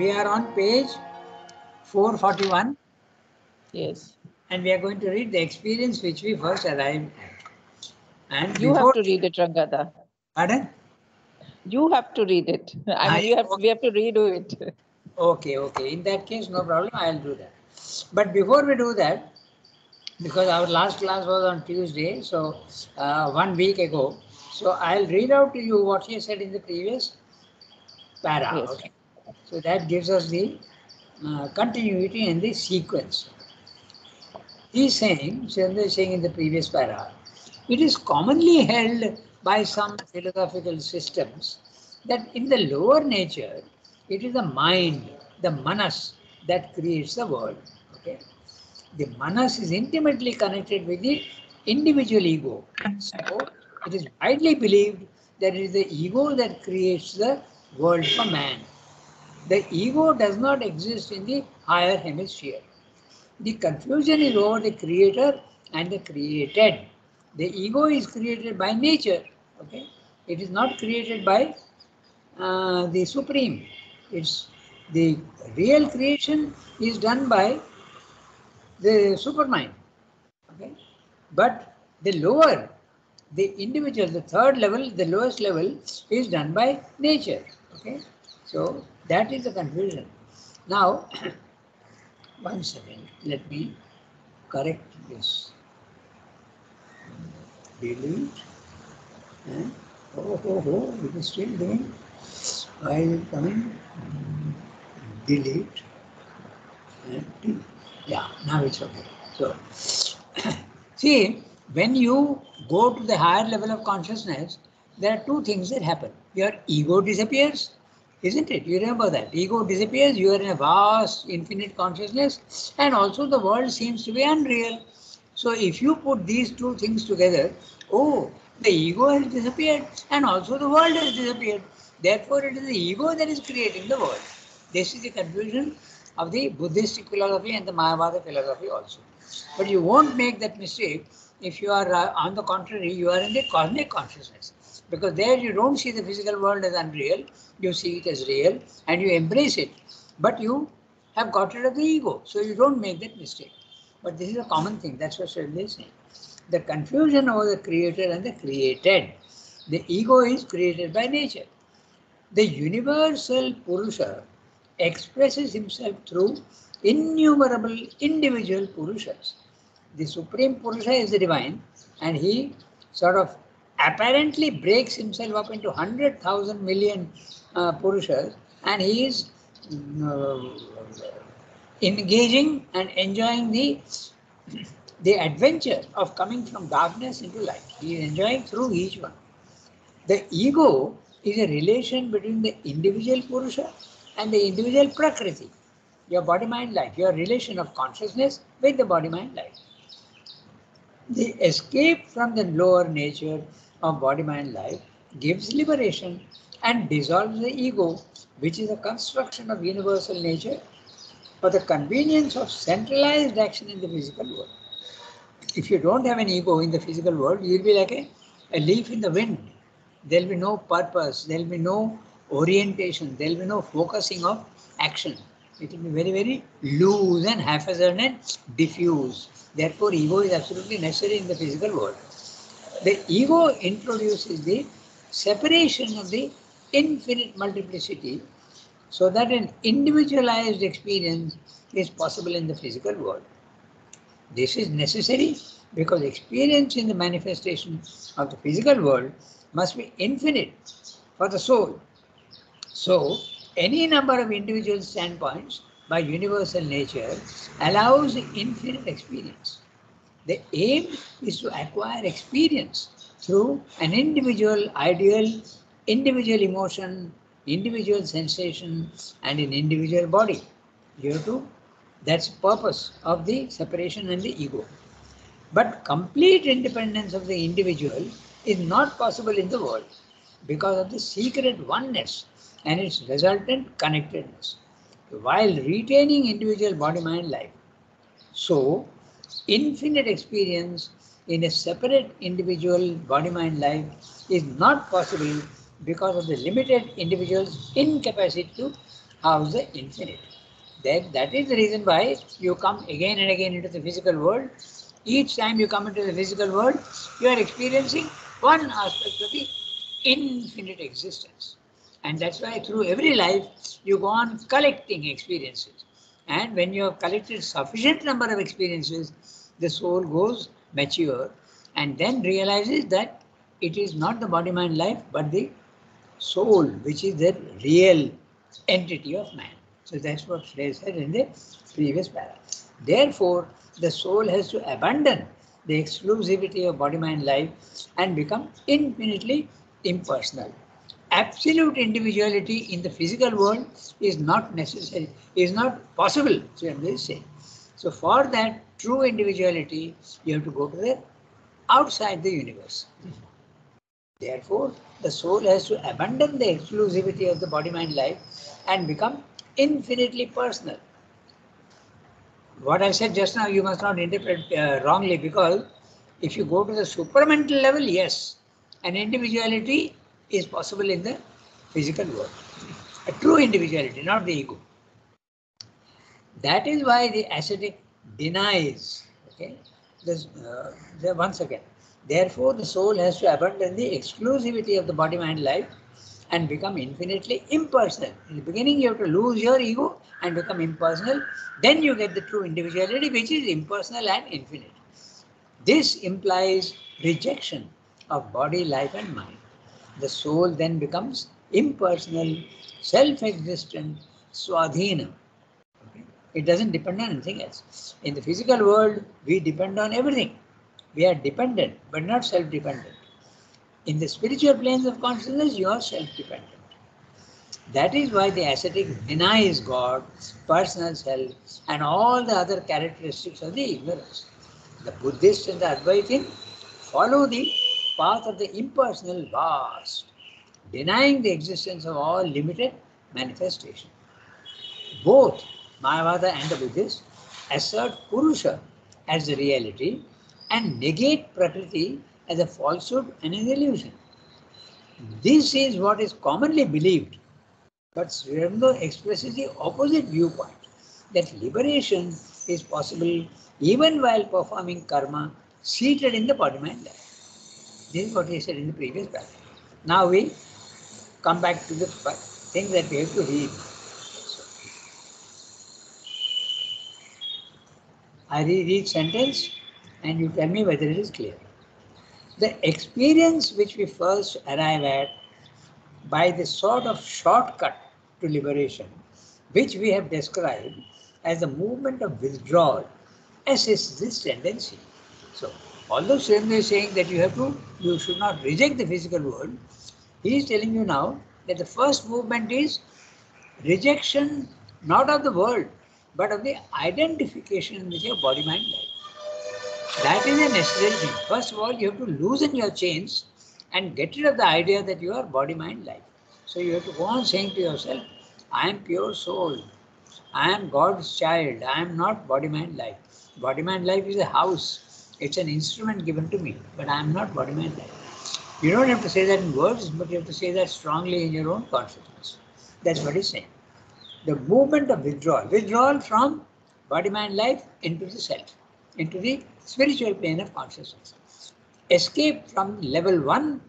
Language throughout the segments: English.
We are on page 441. Yes. And we are going to read the experience which we first arrived at. And you have to read it, Rangada. Pardon? You have to read it. I mean, we have to redo it. Okay, okay. In that case, no problem. I'll do that. But before we do that, because our last class was on Tuesday, so 1 week ago, so I'll read out to you what he said in the previous para. Yes. Okay. So that gives us the continuity and the sequence. He's saying, Chandra is saying in the previous para, it is commonly held by some philosophical systems that in the lower nature, it is the mind, the manas, that creates the world. Okay? The manas is intimately connected with the individual ego. So it is widely believed that it is the ego that creates the world for man. The ego does not exist in the higher hemisphere. The confusion is over the creator and the created. The ego is created by nature. Okay, it is not created by the supreme. It's the real creation is done by the supermind. Okay, but the lower, the individual, the third level, the lowest level is done by nature. Okay, so that is the confusion. Now, one second, let me correct this. Delete. It is still doing. Why is it coming? Delete. Yeah, now it's okay. So, see, when you go to the higher level of consciousness, there are two things that happen. Your ego disappears, isn't it? You remember that. Ego disappears, you are in a vast, infinite consciousness, and also the world seems to be unreal. So if you put these two things together, oh, the ego has disappeared and also the world has disappeared. Therefore, it is the ego that is creating the world. This is the confusion of the Buddhistic philosophy and the Mayavada philosophy also. But you won't make that mistake if you are, on the contrary, you are in the cosmic consciousness. Because there you don't see the physical world as unreal, you see it as real and you embrace it. But you have got rid of the ego, so you don't make that mistake. But this is a common thing, that's what Sridhar is saying. The confusion over the creator and the created. The ego is created by nature. The universal Purusha expresses himself through innumerable individual Purushas. The Supreme Purusha is the divine, and he sort of apparently breaks himself up into 100,000 million Purushas, and he is uh, engaging and enjoying the adventure of coming from darkness into light. He is enjoying through each one. The ego is a relation between the individual Purusha and the individual Prakriti, your body mind life, your relation of consciousness with the body mind life. The escape from the lower nature of body mind life gives liberation and dissolves the ego, which is a construction of universal nature for the convenience of centralized action in the physical world. If you don't have an ego in the physical world, you'll be like a leaf in the wind. There'll be no purpose, there'll be no orientation, there'll be no focusing of action. It will be very, very loose and haphazard and diffuse. Therefore, ego is absolutely necessary in the physical world. The ego introduces the separation of the infinite multiplicity so that an individualized experience is possible in the physical world. This is necessary because experience in the manifestation of the physical world must be infinite for the soul. So, any number of individual standpoints by universal nature allows infinite experience. The aim is to acquire experience through an individual ideal, individual emotion, individual sensation, and an individual body. You have to, that's the purpose of the separation and the ego. But complete independence of the individual is not possible in the world because of the secret oneness and its resultant connectedness, while retaining individual body-mind life. So, infinite experience in a separate individual body-mind life is not possible because of the limited individual's incapacity to house the infinite. Then that is the reason why you come again and again into the physical world. Each time you come into the physical world, you are experiencing one aspect of the infinite existence. And that's why through every life, you go on collecting experiences. And when you have collected sufficient number of experiences, the soul goes mature and then realizes that it is not the body, mind, life, but the soul, which is the real entity of man. So that's what Frey said in the previous paragraph. Therefore, the soul has to abandon the exclusivity of body, mind, life and become infinitely impersonal. Absolute individuality in the physical world is not necessary, is not possible, so I'm going to say. So for that true individuality, you have to go to the outside the universe. Therefore, the soul has to abandon the exclusivity of the body, mind, life and become infinitely personal. What I said just now, you must not interpret wrongly, because if you go to the supramental level, yes, an individuality is possible in the physical world. A true individuality, not the ego. That is why the ascetic denies, okay, this, once again. Therefore, the soul has to abandon the exclusivity of the body, mind, life and become infinitely impersonal. In the beginning, you have to lose your ego and become impersonal. Then you get the true individuality, which is impersonal and infinite. This implies rejection of body, life, and mind. The soul then becomes impersonal, self-existent, swadhina. Okay? It doesn't depend on anything else. In the physical world, we depend on everything. We are dependent, but not self-dependent. In the spiritual planes of consciousness, you are self-dependent. That is why the ascetic denies God, personal self, and all the other characteristics of the ignorance. The Buddhist and the Advaitin follow the path of the impersonal vast, denying the existence of all limited manifestation. Both Mayavada and the Buddhists assert Purusha as the reality and negate Prakriti as a falsehood and an illusion. This is what is commonly believed, but Sri Aurobindo expresses the opposite viewpoint, that liberation is possible even while performing karma seated in the body, mind, life. This is what he said in the previous paragraph. Now we come back to the thing that we have to read. I read each sentence and you tell me whether it is clear. The experience which we first arrive at by the sort of shortcut to liberation, which we have described as the movement of withdrawal, assists this tendency. So, although Sri Aurobindo is saying that you should not reject the physical world, he is telling you now that the first movement is rejection not of the world, but of the identification with your body, mind, life. That is a necessary thing. First of all, you have to loosen your chains and get rid of the idea that you are body, mind, life. So you have to go on saying to yourself, I am pure soul. I am God's child. I am not body, mind, life. Body, mind, life is a house. It's an instrument given to me, but I am not body, mind, life. You don't have to say that in words, but you have to say that strongly in your own consciousness. That's what he's saying. The movement of withdrawal from body, mind, life into the self, into the spiritual plane of consciousness. Escape from level 1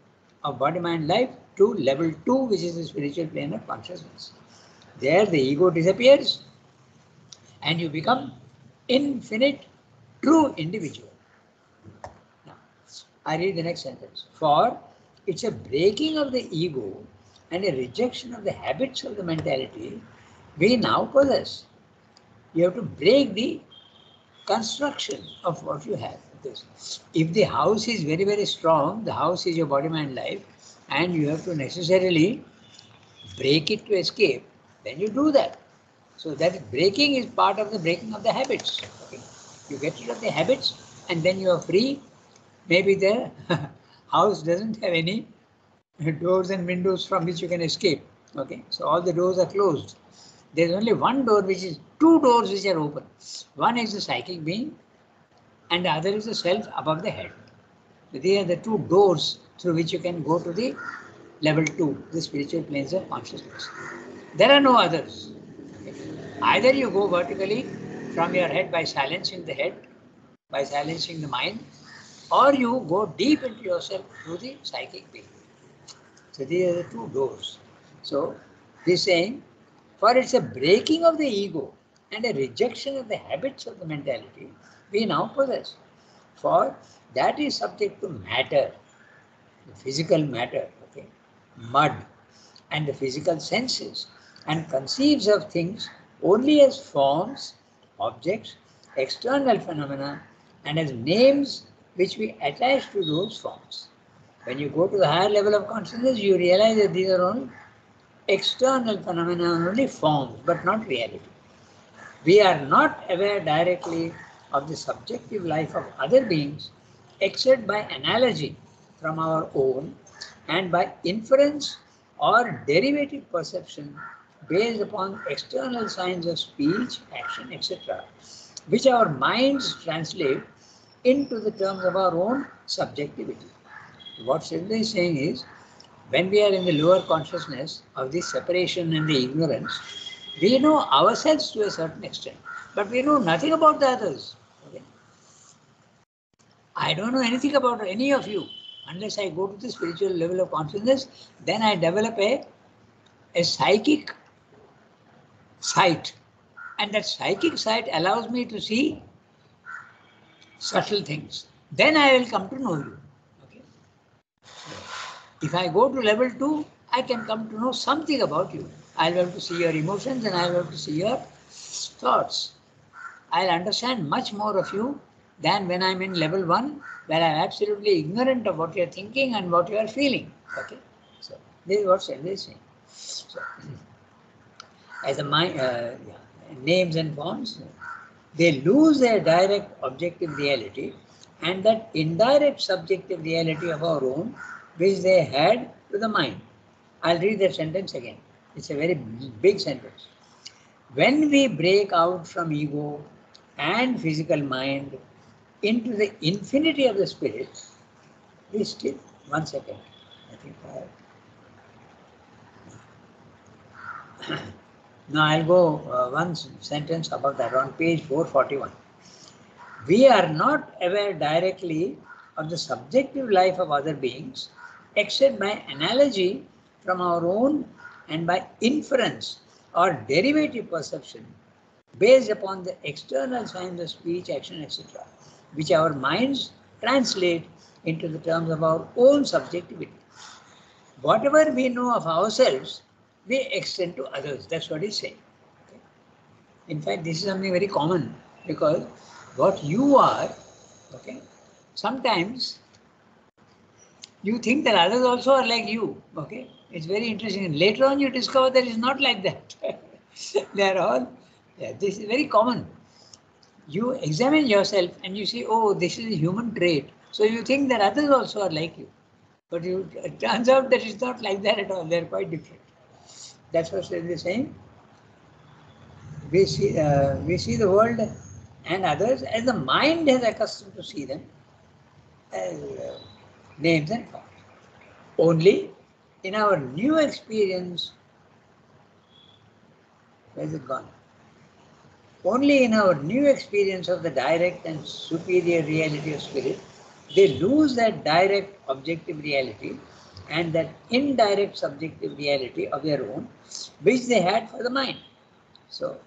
of body, mind, life to level 2, which is the spiritual plane of consciousness. There the ego disappears and you become infinite, true individual. Now, I read the next sentence. For it's a breaking of the ego and a rejection of the habits of the mentality we now possess. You have to break the construction of what you have. If the house is very, very strong, the house is your body, mind, life, and you have to necessarily break it to escape, then you do that. So that breaking is part of the breaking of the habits. Okay? You get rid of the habits and then you are free. Maybe the house doesn't have any doors and windows from which you can escape. Okay, so all the doors are closed. There's only one door, two doors which are open. One is the psychic being and the other is the self above the head. So these are the two doors through which you can go to the level 2, the spiritual planes of consciousness. There are no others. Either you go vertically from your head by silencing the head, by silencing the mind, or you go deep into yourself through the psychic being. So these are the two doors. So this saying, for it's a breaking of the ego and a rejection of the habits of the mentality we now possess. For that is subject to matter, the physical matter, okay, mud, and the physical senses, and conceives of things only as forms, objects, external phenomena, and as names which we attach to those forms. When you go to the higher level of consciousness, you realize that these are all external phenomena, only forms, but not reality. We are not aware directly of the subjective life of other beings except by analogy from our own and by inference or derivative perception based upon external signs of speech, action, etc., which our minds translate into the terms of our own subjectivity. What Sridhar is saying is, when we are in the lower consciousness of this separation and the ignorance, we know ourselves to a certain extent, but we know nothing about the others. Okay? I don't know anything about any of you unless I go to the spiritual level of consciousness. Then I develop a psychic sight, and that psychic sight allows me to see subtle things. Then I will come to know you. Okay? If I go to level 2, I can come to know something about you. I'll be able to see your emotions and I'll be able to see your thoughts. I'll understand much more of you than when I'm in level 1, where I'm absolutely ignorant of what you're thinking and what you are feeling. Okay? So this is what Sridhar is saying. So, as a mind, names and forms, they lose their direct objective reality and that indirect subjective reality of our own, which they had to the mind. I'll read that sentence again. It's a very big sentence. When we break out from ego and physical mind into the infinity of the spirit, we still, 1 second, I think I have. Now I'll go one sentence above that on page 441. We are not aware directly of the subjective life of other beings except by analogy from our own and by inference or derivative perception based upon the external signs of speech, action, etc., which our minds translate into the terms of our own subjectivity. Whatever we know of ourselves, we extend to others. That's what he's saying. Okay? In fact, this is something very common because what you are, okay, sometimes you think that others also are like you. Okay, it's very interesting. And later on, you discover that it's not like that. They are all. Yeah, this is very common. You examine yourself and you see, oh, this is a human trait. So you think that others also are like you. But it turns out that it's not like that at all. They're quite different. That's what they're saying. We see the world and others as the mind has accustomed to see them as names and forms. Only in our new experience, where is it gone? Only in our new experience of the direct and superior reality of spirit, they lose that direct objective reality and that indirect subjective reality of their own, which they had for the mind. So,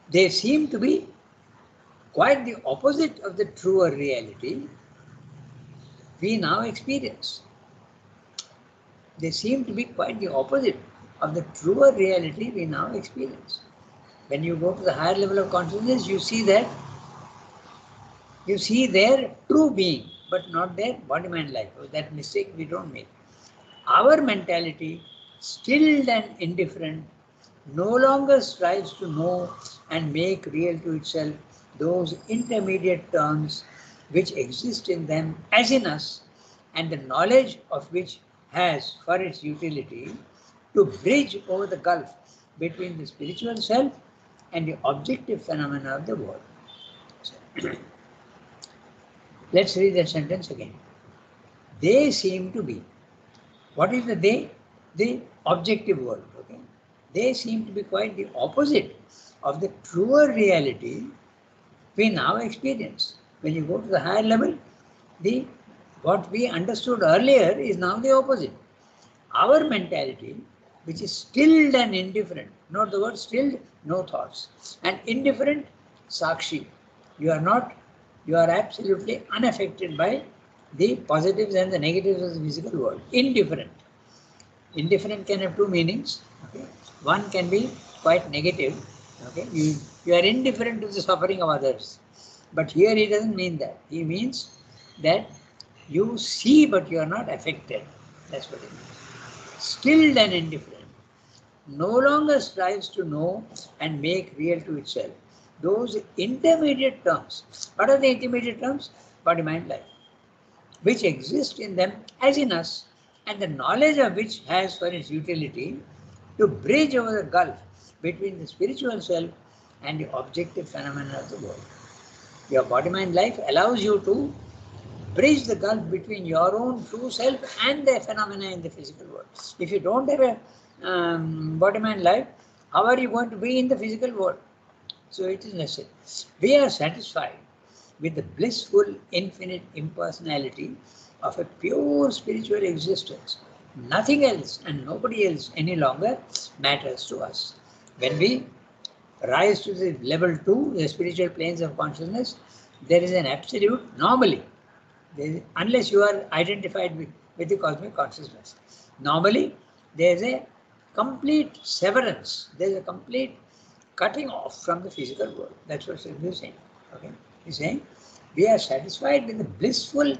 they seem to be quite the opposite of the truer reality we now experience. They seem to be quite the opposite of the truer reality we now experience. When you go to the higher level of consciousness, you see their true being, but not their body-mind life. That mistake we don't make. Our mentality, stilled and indifferent, no longer strives to know and make real to itself those intermediate terms which exist in them as in us, and the knowledge of which has for its utility to bridge over the gulf between the spiritual self and the objective phenomena of the world. So, let's read that sentence again. They seem to be. What is the they? The objective world. Okay. they seem to be quite the opposite of the truer reality we now experience. When you go to the higher level, what we understood earlier is now the opposite. Our mentality, which is stilled and indifferent, note the word stilled, no thoughts, and indifferent, sakshi. You are absolutely unaffected by the positives and the negatives of the physical world. Indifferent. Indifferent can have two meanings. Okay? One can be quite negative. Okay? You are indifferent to the suffering of others. But here he doesn't mean that. He means that you see but you are not affected. That's what it means. Stilled and indifferent. No longer strives to know and make real to itself. Those intermediate terms. What are the intermediate terms? Body, mind, life. Which exist in them as in us, and the knowledge of which has for its utility to bridge over the gulf between the spiritual self and the objective phenomena of the world. Your body, mind, life allows you to bridge the gulf between your own true self and the phenomena in the physical world. If you don't have a body, mind, life, how are you going to be in the physical world? So it is necessary. We are satisfied with the blissful, infinite impersonality of a pure spiritual existence. Nothing else and nobody else any longer matters to us. When we rise to the level 2, the spiritual planes of consciousness, there is an absolute, normally, unless you are identified with the cosmic consciousness. Normally, there is a complete severance, there is a complete cutting off from the physical world. That's what Sridhar is saying. Okay? He's saying, we are satisfied with the blissful,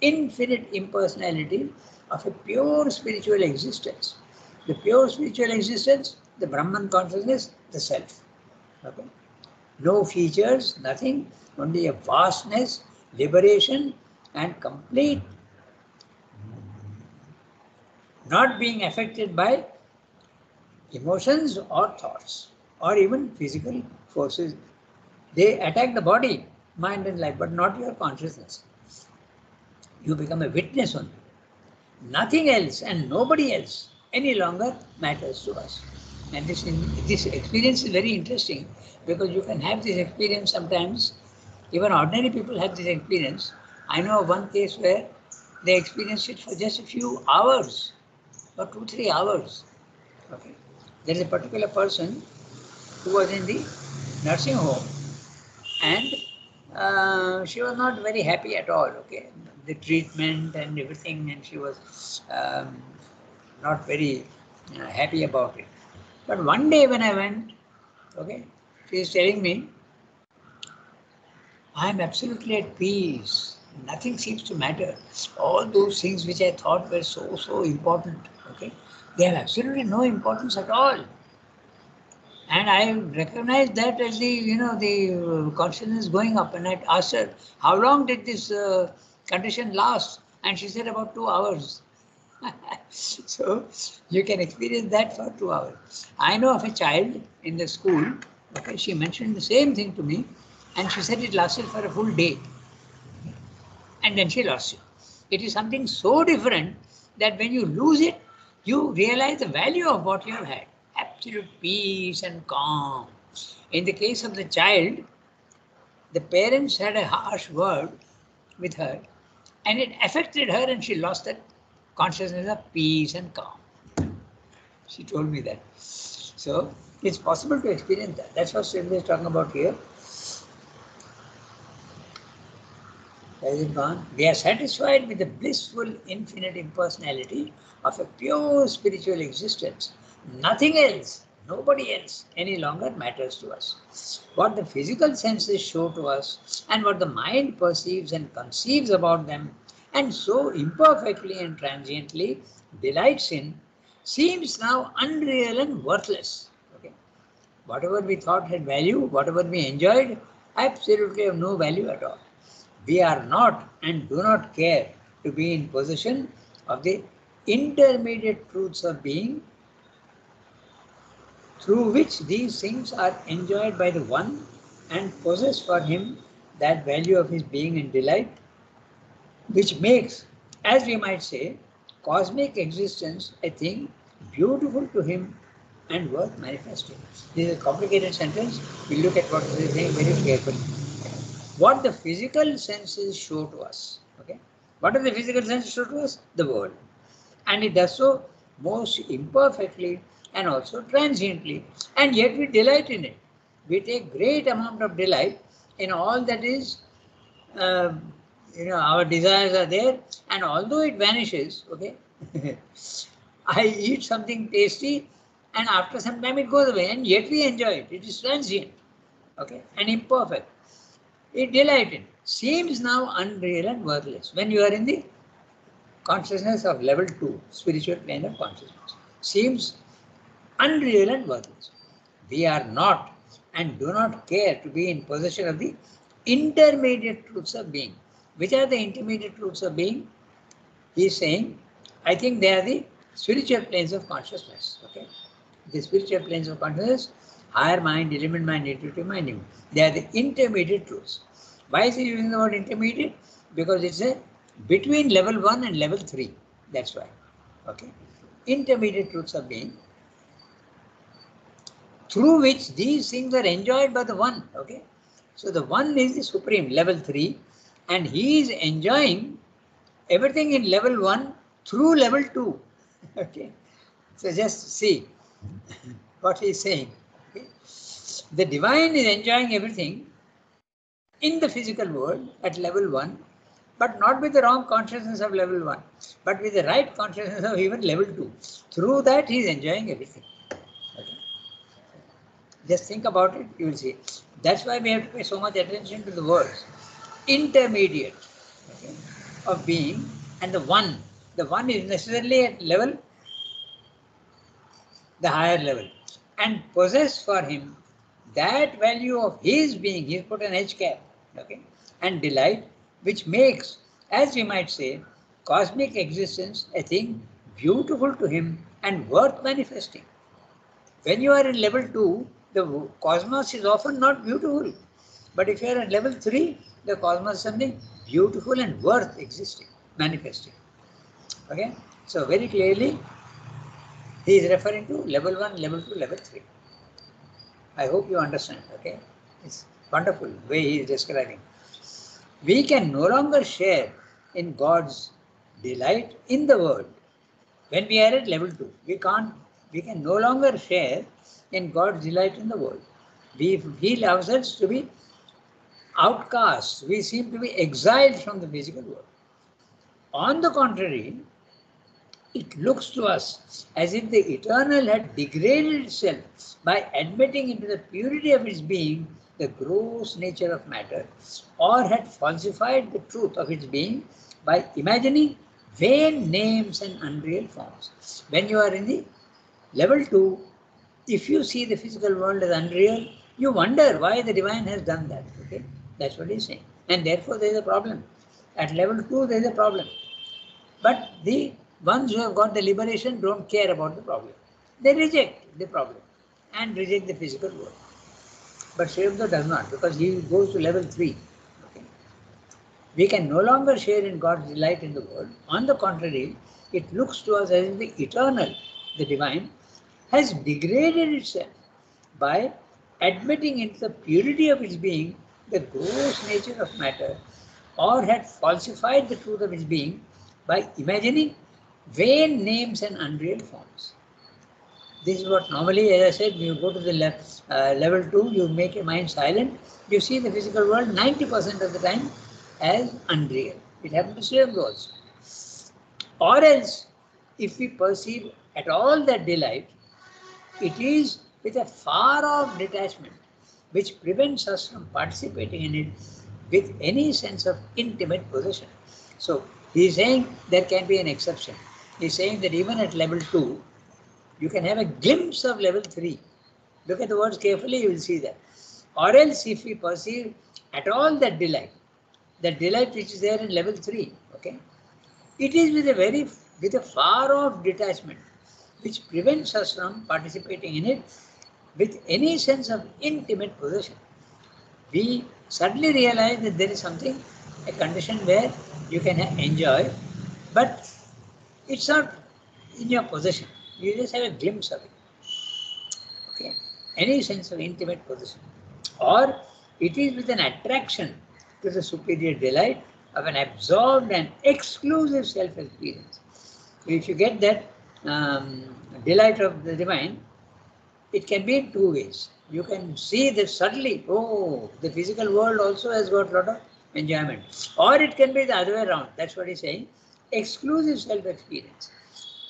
infinite impersonality of a pure spiritual existence. The pure spiritual existence, the Brahman consciousness, the self. Okay? No features, nothing, only a vastness, liberation, and complete not being affected by emotions or thoughts or even physical forces. They attack the body, mind and life, but not your consciousness. You become a witness only. Nothing else and nobody else any longer matters to us. And this experience is very interesting because you can have this experience sometimes. Even ordinary people have this experience. I know of one case where they experienced it for just a few hours or 2-3 hours. Okay. There is a particular person who was in the nursing home and she was not very happy at all. Okay, the treatment and everything, and she was not very happy about it. But one day when I went, okay, she is telling me, I am absolutely at peace. Nothing seems to matter. All those things which I thought were so important, okay, they have absolutely no importance at all. And I recognized that as the consciousness going up. And I asked her, how long did this condition last? And she said about 2 hours. So you can experience that for 2 hours. I know of a child in the school, okay, she mentioned the same thing to me, and she said it lasted for a full day. And then she lost it. It is something so different that when you lose it, you realize the value of what you have had. Absolute peace and calm. In the case of the child, the parents had a harsh word with her and it affected her and she lost that consciousness of peace and calm. She told me that. So it's possible to experience that. That's what Sridhar is talking about here. Has it gone? We are satisfied with the blissful infinite impersonality of a pure spiritual existence. Nothing else, nobody else any longer matters to us. What the physical senses show to us and what the mind perceives and conceives about them and so imperfectly and transiently delights in seems now unreal and worthless. Okay? Whatever we thought had value, whatever we enjoyed, absolutely have no value at all. We are not and do not care to be in possession of the intermediate truths of being through which these things are enjoyed by the one and possess for him that value of his being and delight, which makes, as we might say, cosmic existence a thing beautiful to him and worth manifesting. This is a complicated sentence. We look at what it is saying very carefully. What the physical senses show to us. Okay? What does the physical senses show to us? The world. And it does so most imperfectly and also transiently, and yet we delight in it. We take great amount of delight in all that is, our desires are there, and although it vanishes, okay, I eat something tasty, and after some time it goes away, and yet we enjoy it. It is transient, okay, and imperfect. It delighted, seems now unreal and worthless. When you are in the consciousness of level 2, spiritual plane of consciousness, seems unreal and worthless. We are not and do not care to be in possession of the intermediate truths of being. Which are the intermediate truths of being? He is saying, I think they are the spiritual planes of consciousness. Okay, the spiritual planes of consciousness, higher mind, element mind, intuitive mind. They are the intermediate truths. Why is he using the word intermediate? Because it's a between level 1 and level 3. That's why. Okay, intermediate truths of being, through which these things are enjoyed by the one. Okay, so the one is the supreme, level 3, and he is enjoying everything in level 1 through level 2. Okay, so just see what he is saying. Okay? The divine is enjoying everything in the physical world at level 1, but not with the wrong consciousness of level 1, but with the right consciousness of even level 2. Through that he is enjoying everything. Okay? Just think about it, you will see. That's why we have to pay so much attention to the words. Intermediate, okay, of being, and the one. The one is necessarily at level, the higher level, and possess for him that value of his being. He's put an H cap, okay, and delight, which makes, as we might say, cosmic existence a thing beautiful to him and worth manifesting. When you are in level 2, the cosmos is often not beautiful. But if you are at level 3, the cosmos is something beautiful and worth existing, manifesting. Okay? So very clearly, he is referring to level 1, level 2, level 3. I hope you understand. Okay? It's wonderful the way he is describing. We can no longer share in God's delight in the world. When we are at level 2, we can no longer share in God's delight in the world. We feel ourselves to be outcasts. We seem to be exiled from the physical world. On the contrary, it looks to us as if the eternal had degraded itself by admitting into the purity of its being the gross nature of matter, or had falsified the truth of its being by imagining vain names and unreal forms. When you are in the level 2, if you see the physical world as unreal, you wonder why the divine has done that. Okay, that's what he's saying. And therefore there is a problem. At level 2, there is a problem. But the ones who have got the liberation don't care about the problem. They reject the problem and reject the physical world. But Sri Aurobindo does not, because he goes to level 3. Okay. We can no longer share in God's delight in the world. On the contrary, it looks to us as if the eternal, the divine, has degraded itself by admitting into the purity of its being the gross nature of matter, or had falsified the truth of its being by imagining vain names and unreal forms. This is what normally, as I said, when you go to the level 2, you make your mind silent, you see the physical world 90% of the time as unreal. It happens to Sri Aurobindo also. Or else, if we perceive at all that delight, it is with a far-off detachment which prevents us from participating in it with any sense of intimate possession. So he is saying there can be an exception. He is saying that even at level 2, you can have a glimpse of level 3. Look at the words carefully, you will see that. Or else if we perceive at all that delight which is there in level 3, okay, it is with a far-off detachment which prevents us from participating in it with any sense of intimate possession. We suddenly realize that there is something, a condition where you can enjoy, but it's not in your possession. You just have a glimpse of it. Okay? Any sense of intimate possession. Or it is with an attraction to the superior delight of an absorbed and exclusive self-experience. If you get that delight of the divine, it can be in two ways. You can see that suddenly, oh, the physical world also has got a lot of enjoyment. Or it can be the other way around. That's what he's saying. Exclusive self-experience,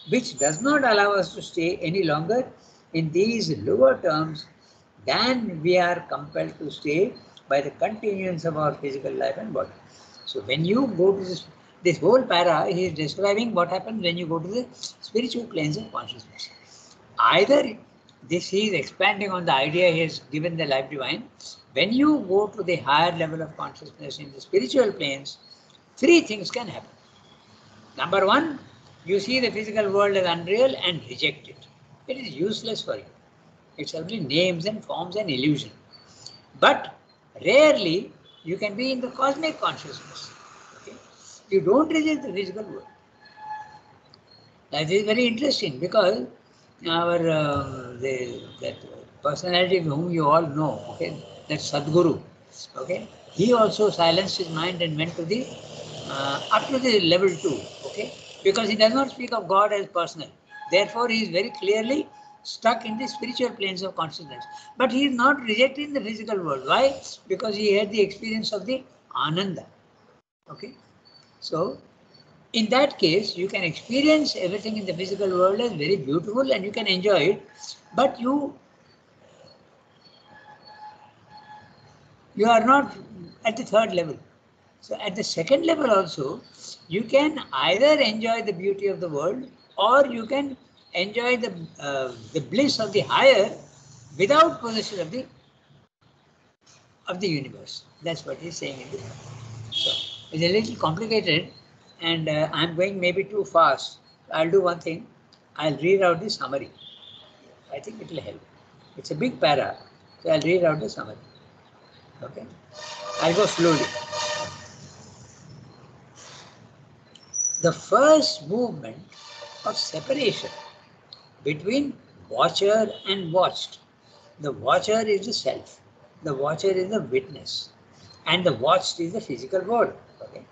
which does not allow us to stay any longer in these lower terms than we are compelled to stay by the continuance of our physical life and body. So when you go to this whole para, he is describing what happens when you go to the spiritual planes of consciousness. Either this he is expanding on the idea he has given the life divine. When you go to the higher level of consciousness in the spiritual planes, three things can happen. Number one, you see the physical world as unreal and reject it. It is useless for you. It's only names and forms and illusion. But rarely you can be in the cosmic consciousness. Okay? You don't reject the physical world. That is very interesting because our that personality whom you all know, okay, that Sadguru, okay, he also silenced his mind and went to the up to the level 2, okay, because he does not speak of God as personal. Therefore, he is very clearly stuck in the spiritual planes of consciousness. But he is not rejecting the physical world. Why? Because he had the experience of the Ananda. Okay, so in that case, you can experience everything in the physical world as very beautiful and you can enjoy it, but you are not at the third level. So at the second level also, you can either enjoy the beauty of the world or you can enjoy the bliss of the higher without possession of the universe. That's what he's saying in this. So it's a little complicated and I'm going maybe too fast. I'll do one thing. I'll read out the summary. I think it will help. It's a big para, so I'll read out the summary. Okay? I'll go slowly. The first movement of separation between watcher and watched. The watcher is the self. The watcher is the witness. And the watched is the physical world. Okay?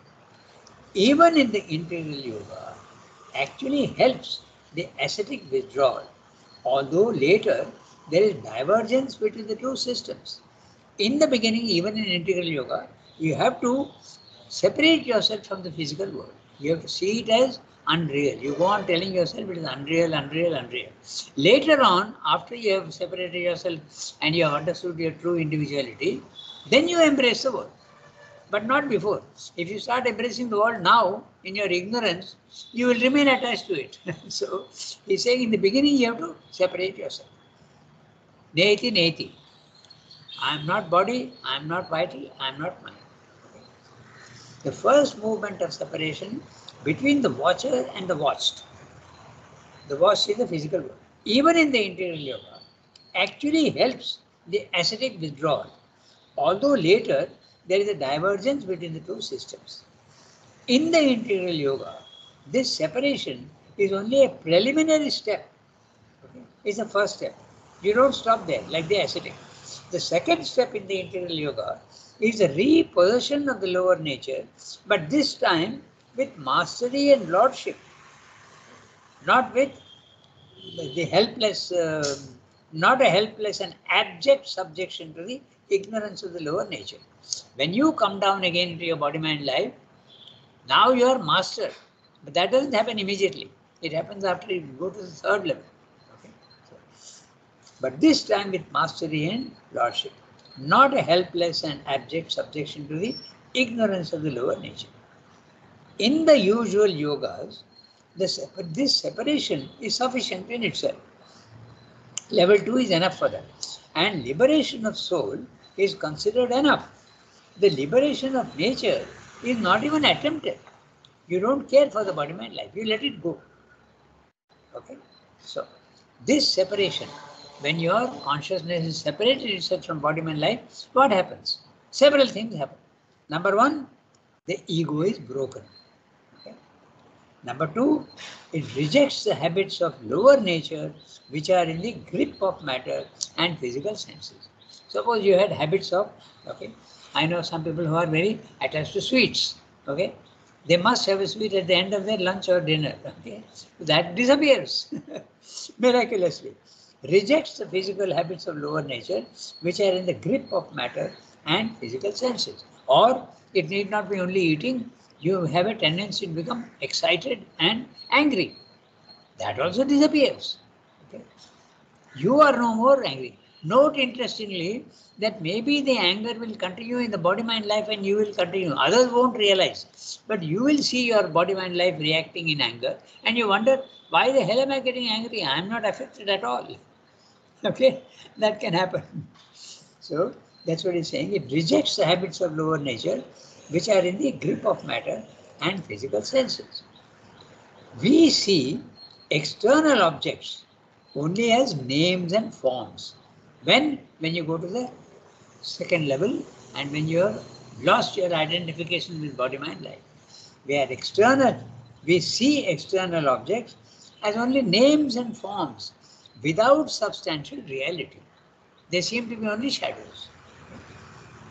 Even in the integral yoga, actually helps the ascetic withdrawal, although later there is divergence between the two systems. In the beginning, even in integral yoga, you have to separate yourself from the physical world. You have to see it as unreal. You go on telling yourself it is unreal, unreal, unreal. Later on, after you have separated yourself and you have understood your true individuality, then you embrace the world. But not before. If you start embracing the world now, in your ignorance, you will remain attached to it. So, he's saying in the beginning you have to separate yourself. Neti, neti. I am not body, I am not vital, I am not mind. The first movement of separation between the watcher and the watched. The watched is the physical world. Even in the integral yoga, actually helps the ascetic withdrawal. Although later, there is a divergence between the two systems. In the integral yoga, this separation is only a preliminary step. Okay? It's the first step. You don't stop there, like the ascetic. The second step in the integral yoga is the repossession of the lower nature, but this time with mastery and lordship, not with the helpless, not a helpless and abject subjection to the ignorance of the lower nature. When you come down again into your body-mind life, now you are master. But that doesn't happen immediately. It happens after you go to the third level. Okay? But this time with mastery and lordship, not a helpless and abject subjection to the ignorance of the lower nature. In the usual yogas, this separation is sufficient in itself. Level 2 is enough for that. And liberation of soul is considered enough. The liberation of nature is not even attempted. You don't care for the body-mind life. You let it go. Okay? So, this separation, when your consciousness is separated itself from body-mind life, what happens? Several things happen. Number one, the ego is broken. Okay? Number two, it rejects the habits of lower nature which are in the grip of matter and physical senses. Suppose you had habits of, okay, I know some people who are very attached to sweets, okay. They must have a sweet at the end of their lunch or dinner, okay. That disappears miraculously. Rejects the physical habits of lower nature which are in the grip of matter and physical senses. Or it need not be only eating, you have a tendency to become excited and angry. That also disappears. Okay? You are no more angry. Note interestingly that maybe the anger will continue in the body mind life and you will continue. Others won't realize. But you will see your body mind life reacting in anger and you wonder, why the hell am I getting angry? I am not affected at all. Okay, that can happen. So that's what he's saying. It rejects the habits of lower nature, which are in the grip of matter and physical senses. We see external objects only as names and forms. When you go to the second level and when you have lost your identification with body mind life, we see external objects as only names and forms without substantial reality. They seem to be only shadows.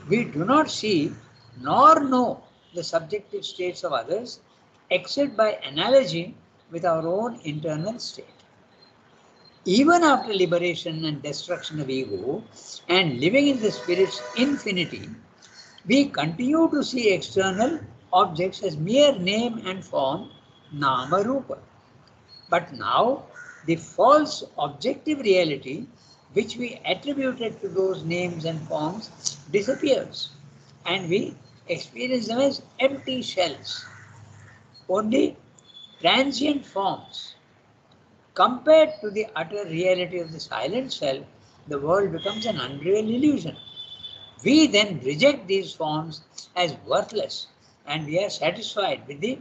We do not see nor know the subjective states of others except by analogy with our own internal state. Even after liberation and destruction of ego and living in the spirit's infinity, we continue to see external objects as mere name and form, nama rupa. But now, the false objective reality which we attributed to those names and forms disappears, and we experience them as empty shells, only transient forms. Compared to the utter reality of the silent self, the world becomes an unreal illusion. We then reject these forms as worthless and we are satisfied with the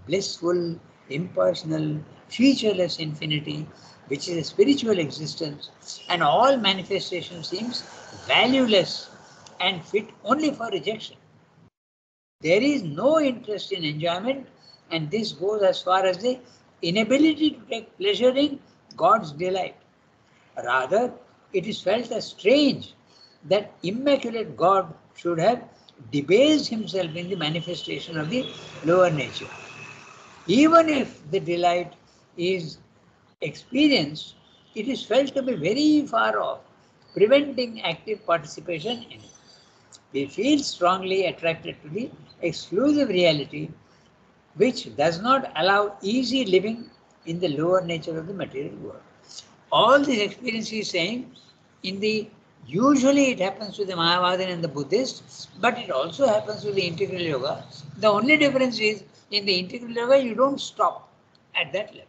blissful, impersonal, featureless infinity, which is a spiritual existence, and all manifestation seems valueless and fit only for rejection. There is no interest in enjoyment, and this goes as far as the inability to take pleasure in God's delight. Rather, it is felt as strange that immaculate God should have debased himself in the manifestation of the lower nature. Even if the delight is experienced, it is felt to be very far off, preventing active participation in it. We feel strongly attracted to the exclusive reality which does not allow easy living in the lower nature of the material world. All these experiences he is saying, usually it happens to the Mayavadin and the Buddhists, but it also happens to the integral yoga. The only difference is, in the integral yoga, you don't stop at that level.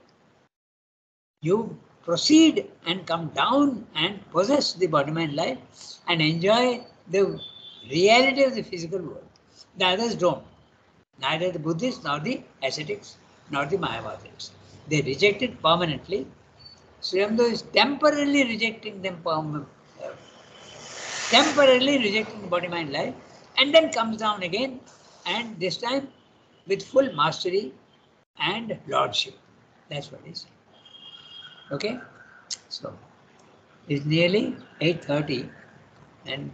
You proceed and come down and possess the body-mind life and enjoy the reality of the physical world. The others don't. Neither the Buddhists, nor the ascetics, nor the Mayavadins. They reject it permanently. Sri Aurobindo is temporarily rejecting them, temporarily rejecting the body-mind life, and then comes down again, and this time with full mastery and lordship. That's what it is. Okay? So, it's nearly 8:30, and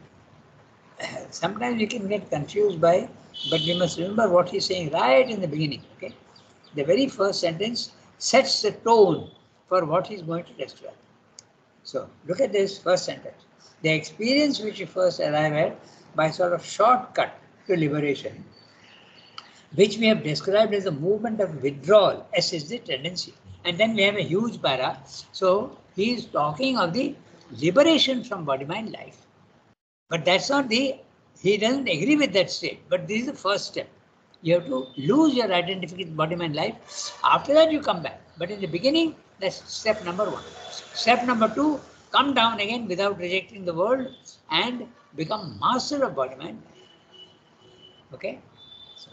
sometimes we can get confused by, but we must remember what he's saying right in the beginning. Okay? The very first sentence sets the tone for what he's going to describe. So, look at this first sentence. The experience which you first arrive at by sort of shortcut to liberation, which we have described as a movement of withdrawal, S is the tendency. And then we have a huge para. So he is talking of the liberation from body-mind life. But that's not he doesn't agree with that state. But this is the first step. You have to lose your identification with body-mind life. After that, you come back. But in the beginning, that's step number 1. Step number 2, come down again without rejecting the world and become master of body-mind life. Okay? So,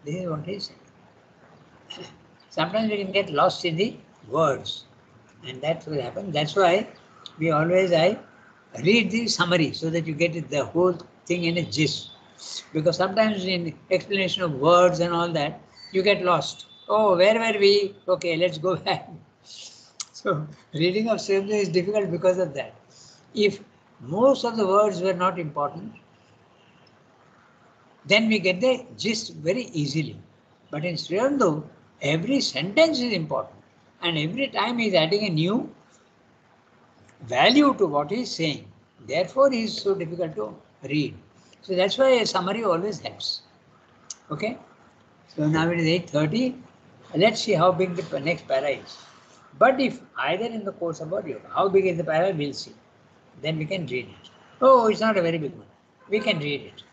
this is what he is saying. Sometimes we can get lost in the words, and that will happen. That's why we always, I read the summary so that you get the whole thing in a gist. Because sometimes in explanation of words and all that, you get lost. Oh, where were we? Okay, let's go back. So, reading of Srimla is difficult because of that. If most of the words were not important, then we get the gist very easily. But in Srimla, every sentence is important, and every time he is adding a new value to what he is saying. Therefore, he is so difficult to read. So that's why a summary always helps. Okay. So now it is 8:30. Let's see how big the next para is. But if either in the course about yoga, how big is the para, we'll see. Then we can read it. Oh, it's not a very big one. We can read it.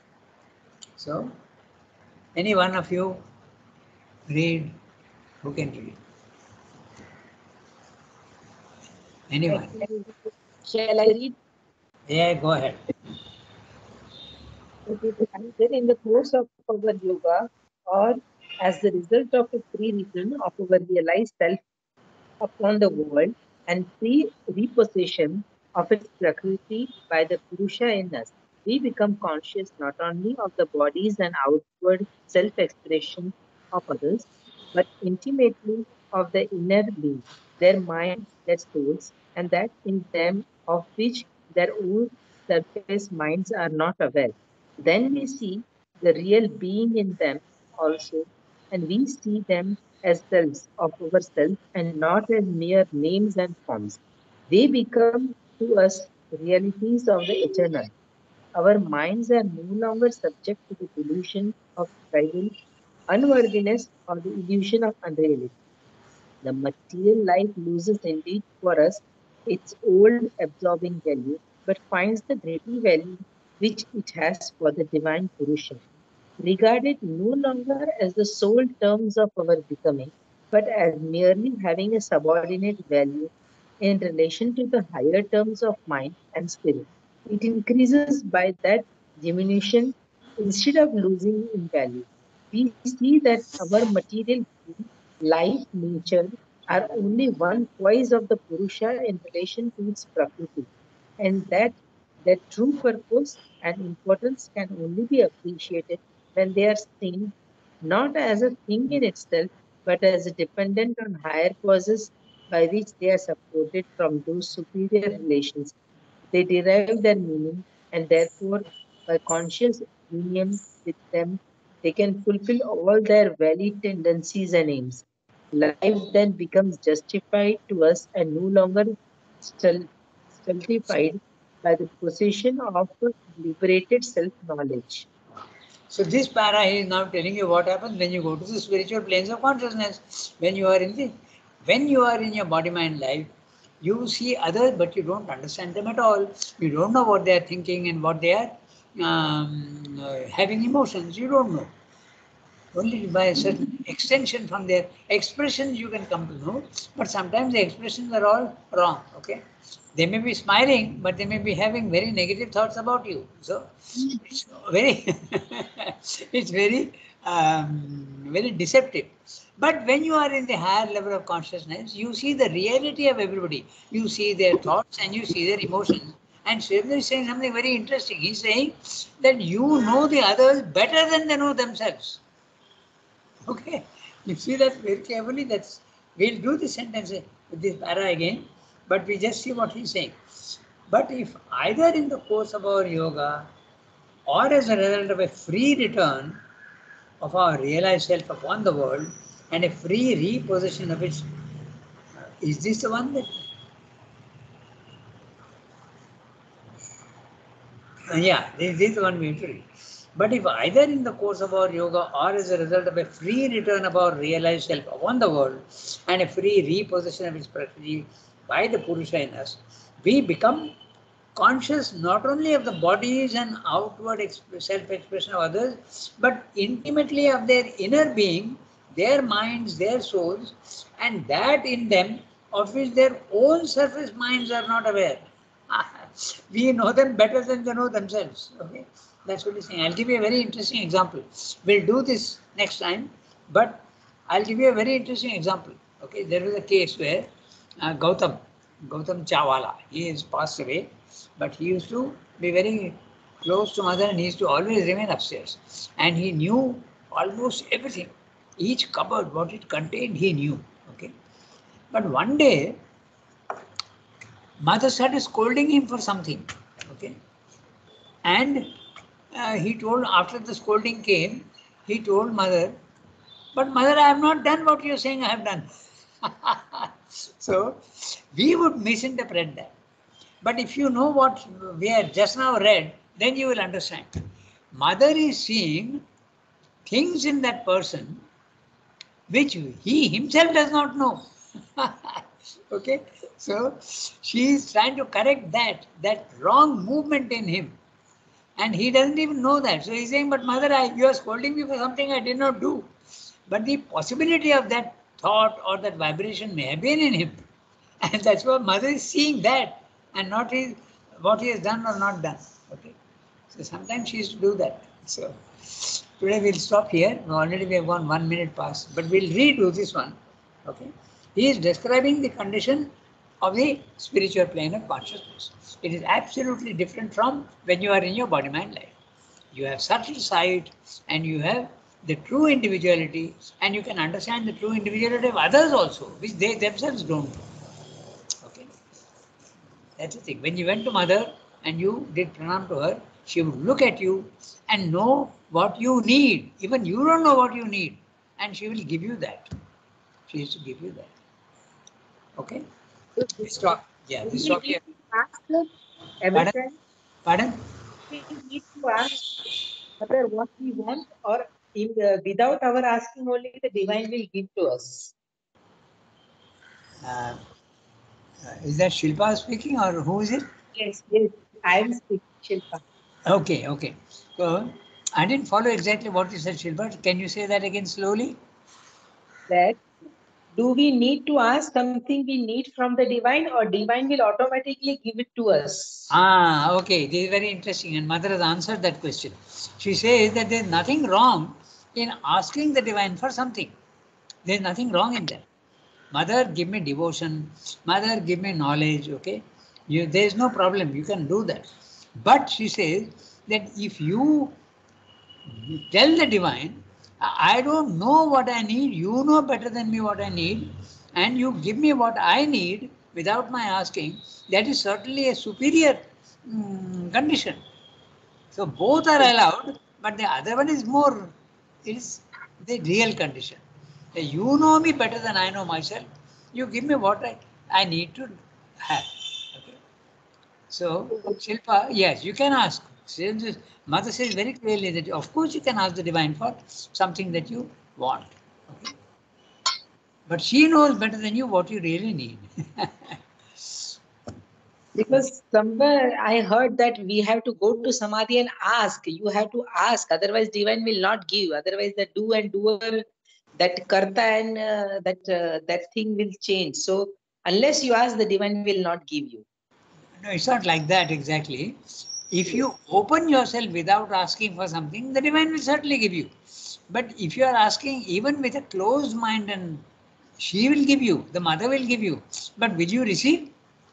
So, any one of you read, who can read? Anyone? Shall I read? Yeah, go ahead. Either in the course of our yoga or as the result of a free return of our realized self upon the world and free repossession of its prakriti by the Purusha in us, we become conscious not only of the bodies and outward self-expression of others, but intimately of the inner being, their minds, their souls, and that in them of which their own surface minds are not aware. Then we see the real being in them also, and we see them as selves of ourselves and not as mere names and forms. They become to us realities of the eternal. Our minds are no longer subject to the delusion of trivial unworthiness or the illusion of unreality. The material life loses indeed for us its old absorbing value, but finds the greater value which it has for the divine Purusha. Regard it no longer as the sole terms of our becoming, but as merely having a subordinate value in relation to the higher terms of mind and spirit. It increases by that diminution instead of losing in value. We see that our material being, life, nature are only one poise of the Purusha in relation to its Prakriti, and that their true purpose and importance can only be appreciated when they are seen not as a thing in itself, but as a dependent on higher causes by which they are supported from those superior relations. They derive their meaning, and therefore, by conscious union with them, they can fulfill all their valid tendencies and aims. Life then becomes justified to us and no longer stultified by the possession of liberated self-knowledge. So this para is now telling you what happens when you go to the spiritual planes of consciousness. When you are in your body mind life, you see others, but you don't understand them at all. You don't know what they are thinking and what they are having emotions. You don't know. Only by a certain extension from their expressions you can come to know. But sometimes the expressions are all wrong. Okay, they may be smiling, but they may be having very negative thoughts about you. So it's very, it's very deceptive. But when you are in the higher level of consciousness, you see the reality of everybody. You see their thoughts and you see their emotions. And Sridhar is saying something very interesting. He's saying that you know the others better than they know themselves. Okay, you see that very carefully. We'll do the sentence with this para again, but we just see what he's saying. But if either in the course of our yoga or as a result of a free return of our realized self upon the world and a free repossession of its, is this the one that? Yeah, this is the one we have to read. But if either in the course of our yoga or as a result of a free return of our realized self upon the world and a free repossession of its prakriti by the Purusha in us, we become conscious not only of the bodies and outward self-expression of others, but intimately of their inner being, their minds, their souls, and that in them of which their own surface minds are not aware. We know them better than they know themselves. Okay, that's what he's saying. I'll give you a very interesting example. We'll do this next time, but I'll give you a very interesting example. Okay, there was a case where Gautam Chawala, he is passed away, but he used to be very close to mother and he used to always remain upstairs. And he knew almost everything. Each cupboard, what it contained, he knew. Okay. But one day, mother started scolding him for something. Okay. And he told, after the scolding came, he told mother, but mother, I have not done what you're saying I have done. So we would misinterpret that. But if you know what we have just now read, then you will understand. Mother is seeing things in that person which he himself does not know. Okay, so she is trying to correct that wrong movement in him, and he doesn't even know that. So he's saying, but mother, you are scolding me for something I did not do. But the possibility of that thought or that vibration may have been in him. And that's why mother is seeing that and not what he has done or not done. Okay. So sometimes she used to do that. So today we'll stop here. Already we have gone 1 minute past, but we'll redo this one. Okay. He is describing the condition of the spiritual plane of consciousness. It is absolutely different from when you are in your body-mind life. You have subtle sight and you have the true individuality, and you can understand the true individuality of others also, which they themselves don't do. Okay. That's the thing. When you went to mother and you did pranam to her, she would look at you and know what you need. Even you don't know what you need, and she will give you that. She used to give you that. Okay? We stop. Yeah, we stop here. Ask her every time. Pardon? We need to ask whether what we want, or without our asking only the divine will give to us. Is that Shilpa speaking or who is it? Yes, yes, I am speaking, Shilpa. Okay, okay. So I didn't follow exactly what you said, Shilpa. Can you say that again slowly? That do we need to ask something we need from the divine, or divine will automatically give it to us? Okay. This is very interesting, and mother has answered that question. She says that there is nothing wrong in asking the divine for something. There is nothing wrong in that. Mother, give me devotion. Mother, give me knowledge. Okay, there is no problem. You can do that. But she says that if you tell the divine, I don't know what I need, you know better than me what I need, and you give me what I need without my asking, that is certainly a superior condition. So both are allowed, but the other one is more, it is the real condition. You know me better than I know myself, you give me what I need to have. Okay. So, Shilpa, yes, you can ask. Since mother says very clearly that of course you can ask the divine for something that you want. Okay? But she knows better than you what you really need. Because somewhere I heard that we have to go to Samadhi and ask. You have to ask, otherwise divine will not give. Otherwise the do and doer, that karta and that thing will change. So unless you ask, the divine will not give you. No, it's not like that exactly. If you open yourself without asking for something, the divine will certainly give you. But if you are asking even with a closed mind, and she will give you, the mother will give you, but will you receive?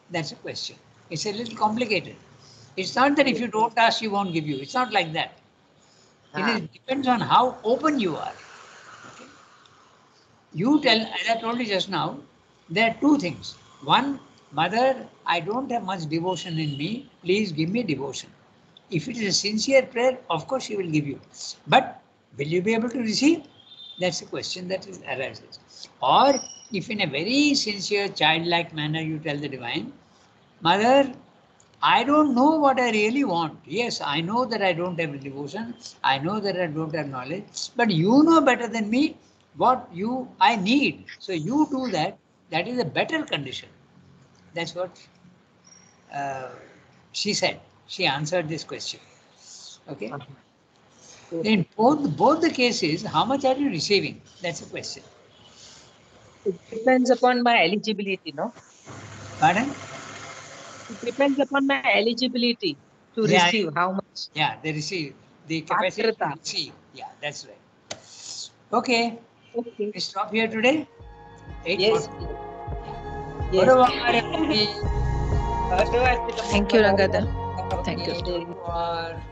That's a question. It's a little complicated. It's not that if you don't ask, she won't give you. It's not like that. It depends on how open you are. Okay? You tell, as I told you just now, there are two things. One, mother, I don't have much devotion in me. Please give me devotion. If it is a sincere prayer, of course she will give you. But will you be able to receive? That's a question that arises. Or if in a very sincere, childlike manner you tell the divine, Mother, I don't know what I really want. Yes, I know that I don't have devotion. I know that I don't have knowledge. But you know better than me what I need. So you do that. That is a better condition. That's what she said. She answered this question. Okay. In both the cases, how much are you receiving? That's the question. It depends upon my eligibility, no? Pardon? It depends upon my eligibility to receive how much. Yeah, they receive the capacity to receive. Yeah, that's right. Okay. Okay. We stop here today. Yes. Yes. Thank you, Rangadhar. Thank you.